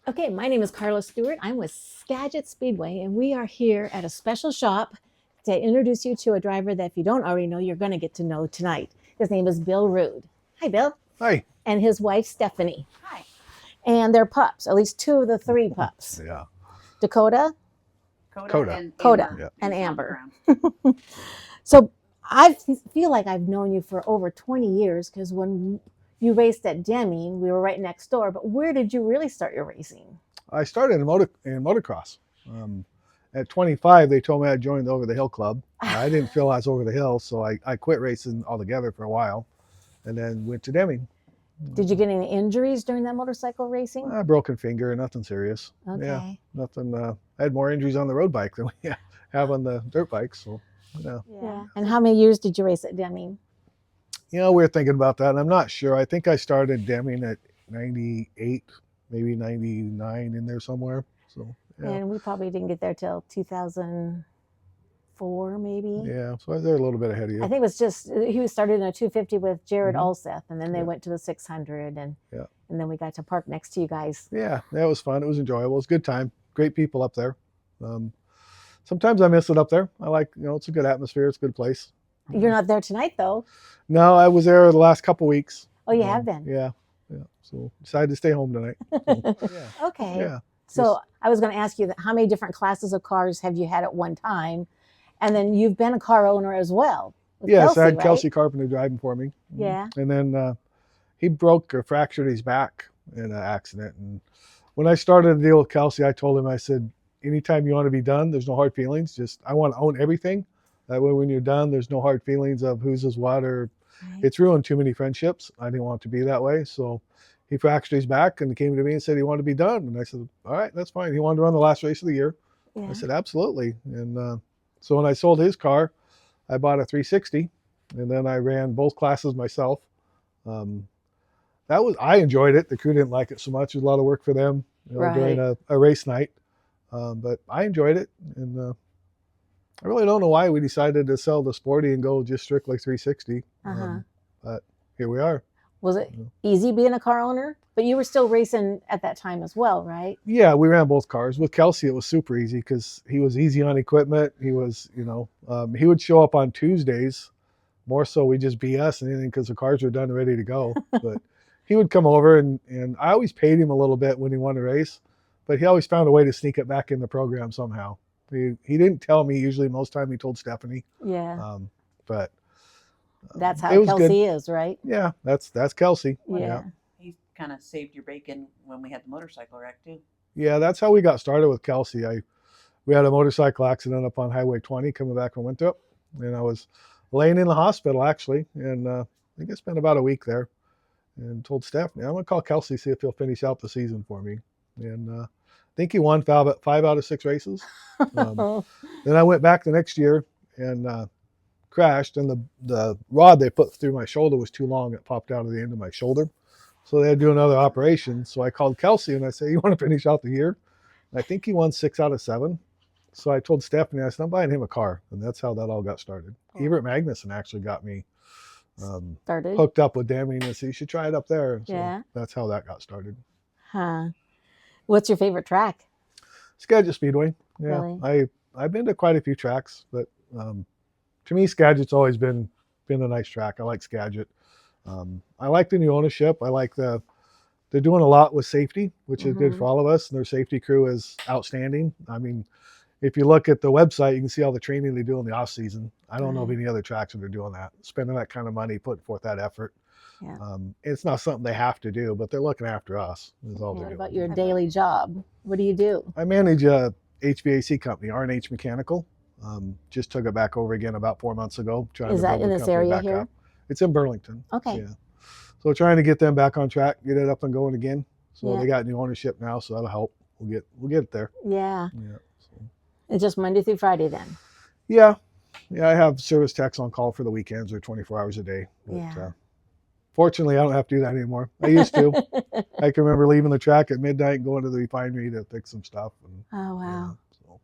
Okay, my name is Carla Stewart. I'm with Skagit Speedway, and we are here at a special shop to introduce you to a driver that if you don't already know, you're going to get to know tonight. His name is Bill Rude. Hi, Bill. Hi. And his wife, Stephanie. Hi. And their pups, at least two of the three pups. Yeah. Dakota, Coda. Coda, and Amber. So I feel like I've known you for over 20 years because when you raced at Deming, we were right next door. But where did you really start your racing? I started in motocross. At 25, they told me I'd join the Over the Hill Club. I didn't feel I was over the hill, so I quit racing altogether for a while and then went to Deming. Did you get any injuries during that motorcycle racing? A broken finger, nothing serious. Okay. Yeah, nothing. I had more injuries on the road bike than we have on the dirt bike. So, Yeah. And how many years did you race at Deming? we were thinking about that, and I'm not sure. I think I started Deming at 98, maybe 99 in there somewhere. So, yeah. And we probably didn't get there till 2004, maybe. Yeah, so I was there a little bit ahead of you. I think it was just he was started in a 250 with Jared Alseth, and then they went to the 600, and then we got to park next to you guys. Yeah, that was fun. It was enjoyable. It was a good time. Great people up there. Sometimes I miss it up there. I like, it's a good atmosphere. It's a good place. You're not there tonight, though. No, I was there the last couple weeks. Oh, you have been? Yeah. So decided to stay home tonight. Okay. Yeah. So I was going to ask you how many different classes of cars have you had at one time? And then you've been a car owner as well. Yes, Kelsey, I had right? Kelsey Carpenter driving for me. Yeah. And then he broke or fractured his back in an accident. And when I started to deal with Kelsey, I told him, I said, anytime you want to be done, there's no hard feelings. Just, I want to own everything. That way, when you're done, there's no hard feelings of whose is what, or it's ruined too many friendships. I didn't want it to be that way. So he fractured his back and came to me and said he wanted to be done. And I said, all right, that's fine. He wanted to run the last race of the year. Yeah. I said, absolutely. And so when I sold his car, I bought a 360, and then I ran both classes myself. I enjoyed it. The crew didn't like it so much. It was a lot of work for them during a race night. But I enjoyed it. And I really don't know why we decided to sell the Sporty and go just strictly 360. But here we are. Was it easy being a car owner? But you were still racing at that time as well, right? Yeah, we ran both cars. With Kelsey, it was super easy because he was easy on equipment. He was, he would show up on Tuesdays. More so, we just BS and anything because the cars were done and ready to go. But he would come over, and I always paid him a little bit when he won a race. But he always found a way to sneak it back in the program somehow. He didn't tell me. Usually, most time he told Stephanie. Yeah. But that's how Kelsey is, right? Yeah, that's Kelsey. Yeah. He kind of saved your bacon when we had the motorcycle wreck too. Yeah, that's how we got started with Kelsey. We had a motorcycle accident up on Highway 20 coming back from Winthrop, and I was laying in the hospital actually, and I think I spent about a week there, and told Stephanie, I'm gonna call Kelsey, see if he'll finish out the season for me. And I think he won 5 out of 6 races. Then I went back the next year and crashed, and the rod they put through my shoulder was too long. It popped out of the end of my shoulder. So they had to do another operation. So I called Kelsey and I said, you want to finish out the year? And I think he won 6 out of 7. So I told Stephanie, I said, I'm buying him a car. And that's how that all got started. Oh. Everett Magnuson actually got me hooked up with Deming and said, you should try it up there. So that's how that got started. What's your favorite track? Skagit Speedway. Yeah. Really? I've been to quite a few tracks, but to me, Skagit's always been a nice track. I like Skagit. I like the new ownership. I like they're doing a lot with safety, which is good for all of us. And their safety crew is outstanding. I mean, if you look at the website, you can see all the training they do in the off season. I don't know of any other tracks that are doing that, spending that kind of money, putting forth that effort. Yeah. It's not something they have to do, but they're looking after us. Is all they're doing. What about your daily job? What do you do? I manage a HVAC company, R&H Mechanical. Just took it back over again about 4 months ago. Is that in this area here? It's in Burlington. Okay. Yeah. So trying to get them back on track, get it up and going again. So they got new ownership now, so that'll help. We'll get it there. Yeah. So. It's just Monday through Friday then. Yeah. I have service techs on call for the weekends or 24 hours a day. But, fortunately, I don't have to do that anymore. I used to. I can remember leaving the track at midnight and going to the refinery to fix some stuff. And, oh wow. So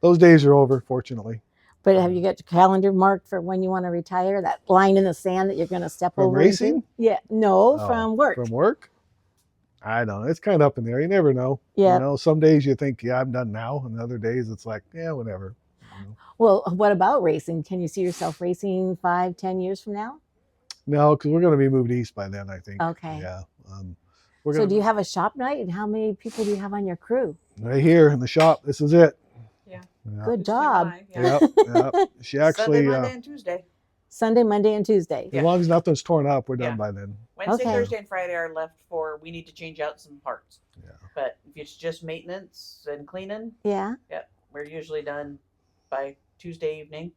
those days are over, fortunately. But have you got your calendar marked for when you want to retire? That line in the sand that you're going to step over? From racing? Yeah. No, from work. From work? I don't know. It's kind of up in there. You never know. Yeah. You know, some days you think, yeah, I'm done now, and other days it's like, yeah, whatever. You know? Well, what about racing? Can you see yourself racing 5-10 years from now? No, because we're going to be moved east by then, I think. Okay. Yeah. We're So gonna do you have a shop night, and how many people do you have on your crew? right here in the shop. This is it. Yeah. Yeah. Good Just swing job. by, yeah. Yep. Yep. She actually, Sunday, Monday, and Tuesday. Sunday, Monday, and Tuesday. as long as nothing's torn up, we're done Yeah. by then. Wednesday, Okay. Thursday, and Friday are left for we need to change out some parts. Yeah. But if it's just maintenance and cleaning, Yeah. we're usually done by Tuesday evening.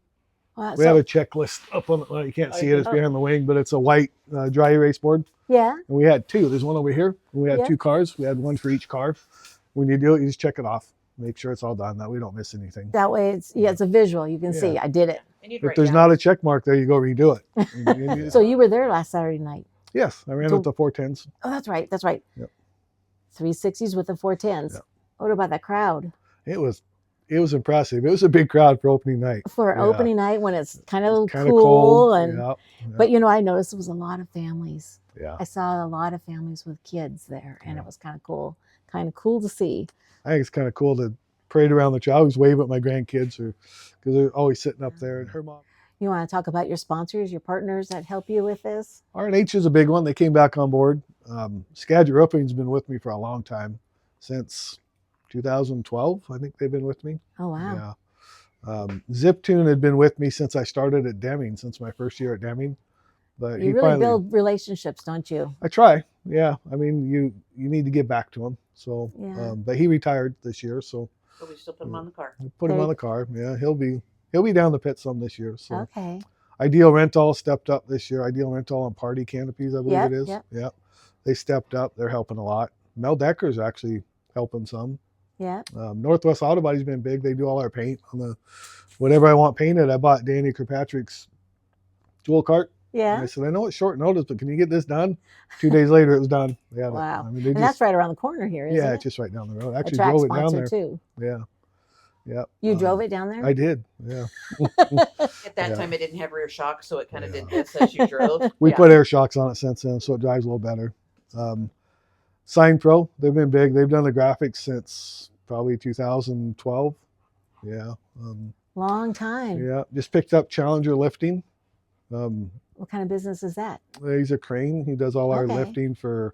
Wow, We so- have a checklist up on. Well, you can't Oh, see you it; it's do? behind the wing, but it's a white dry erase board. yeah. And we had two. There's one over here. And we had Yeah. 2 cars. We had one for each car. When you do it, you just check it off. Make sure it's all done. That we don't miss anything. That way, it's a visual. You can see Yeah. I did it. And you'd If write there's down. not a check mark there, you go redo it. And you- So you were there last Saturday night. yes, I ran So- with the 410s. Oh, that's right. That's right. Yep. 360s with the 410s. Yep. What about that crowd It was impressive. It was a big crowd for opening night. for an Yeah. opening night when it's kind of Kind cool of cold. and. Yeah. But you know, I noticed it was a lot of families. Yeah. I saw a lot of families with kids there, and Yeah. it was kind of cool. Kind of cool to see. I think it's kind of cool to parade around the trail. I always wave at my grandkids because they're always sitting up there. And her mom. You want to talk about your sponsors, your partners that help you with this? R&H is a big one. They came back on board. Skagit Roofing's been with me for a long time, since 2012. I think they've been with me. Oh wow! Yeah. Ziptune had been with me since I started at Deming, since my first year at Deming. But You really build relationships, don't you? I try. Yeah. I mean, you need to give back to him. So, Yeah. but he retired this year, so So we still put them on the car. we put him There on you- the car. Yeah, he'll be down the pit some this year. So Okay. Ideal Rental stepped up this year. Ideal Rental on Party Canopies, I believe Yep, it is. yep. Yep. They stepped up. They're helping a lot. Mel Decker's actually helping some. Yeah. Northwest Auto Body's been big. They do all our paint on the whatever I want painted. I bought Danny Kirkpatrick's jewel cart. And Yeah. I said, I know it's short notice, but can you get this done? 2 days later, it was done. They had it. Wow. I mean, they And just, that's right around the corner here, isn't yeah, it? it's just right down the road. I A actually track drove it down sponsor there. too. Yeah. Yeah. You drove it down there? I did. Yeah. At that Yeah. time, it didn't have rear shock, so it kind of Yeah. did this as you drove. We Yeah. put air shocks on it since then, so it drives a little better. Sign Pro, they've been big. They've done the graphics since probably 2012. Yeah. Long time. Yeah. Just picked up Challenger Lifting. What kind of business is that? He's a crane. He does all our Okay. lifting for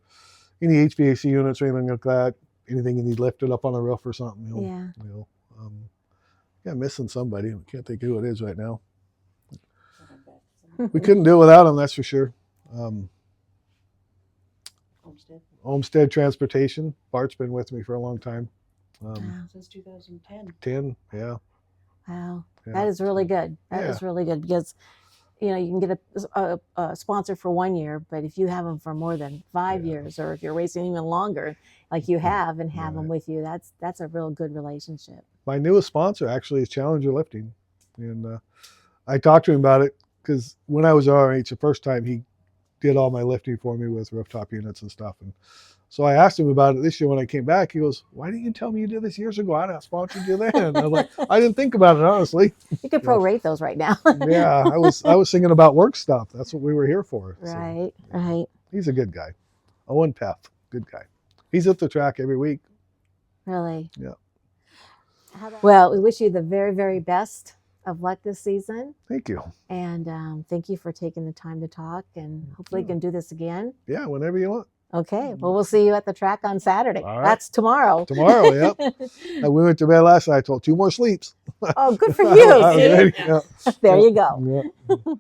any HVAC units or anything like that. Anything you need lifted up on a roof or something. Yeah. Yeah, missing somebody. I can't think of who it is right now. We couldn't do it without him, that's for sure. Homestead Olmsted Transportation. Bart's been with me for a long time. Wow. since 2010. 10, yeah. Wow. Yeah. That is really good. That is Yeah. really good because, you know, you can get a sponsor for 1 year, but if you have them for more than 5 Yeah. years, or if you're racing even longer, like you have, and have them Right. with you, that's a real good relationship. My newest sponsor actually is Challenger Lifting. And I talked to him about it because when I was at RH the first time, he did all my lifting for me with rooftop units and stuff. And so I asked him about it this year when I came back. He goes, "Why didn't you tell me you did this years ago? I'd have sponsored you then." And I was like, I didn't think about it, honestly. You could prorate those right now. Yeah, I was thinking about work stuff. That's what we were here for. So, Right, right. he's a good guy. Owen Peff, good guy. He's at the track every week. Really. Yeah. Well, we wish you the very, very best of luck this season. Thank you. And thank you for taking the time to talk. And hopefully, you can do this again. Yeah, whenever you want. Okay. Well, we'll see you at the track on Saturday. All right. That's tomorrow. Tomorrow, yep. We went to bed last night. I told 2 more sleeps. Oh, good for I'm you. ready. Yeah. Yeah. There you go. Yeah.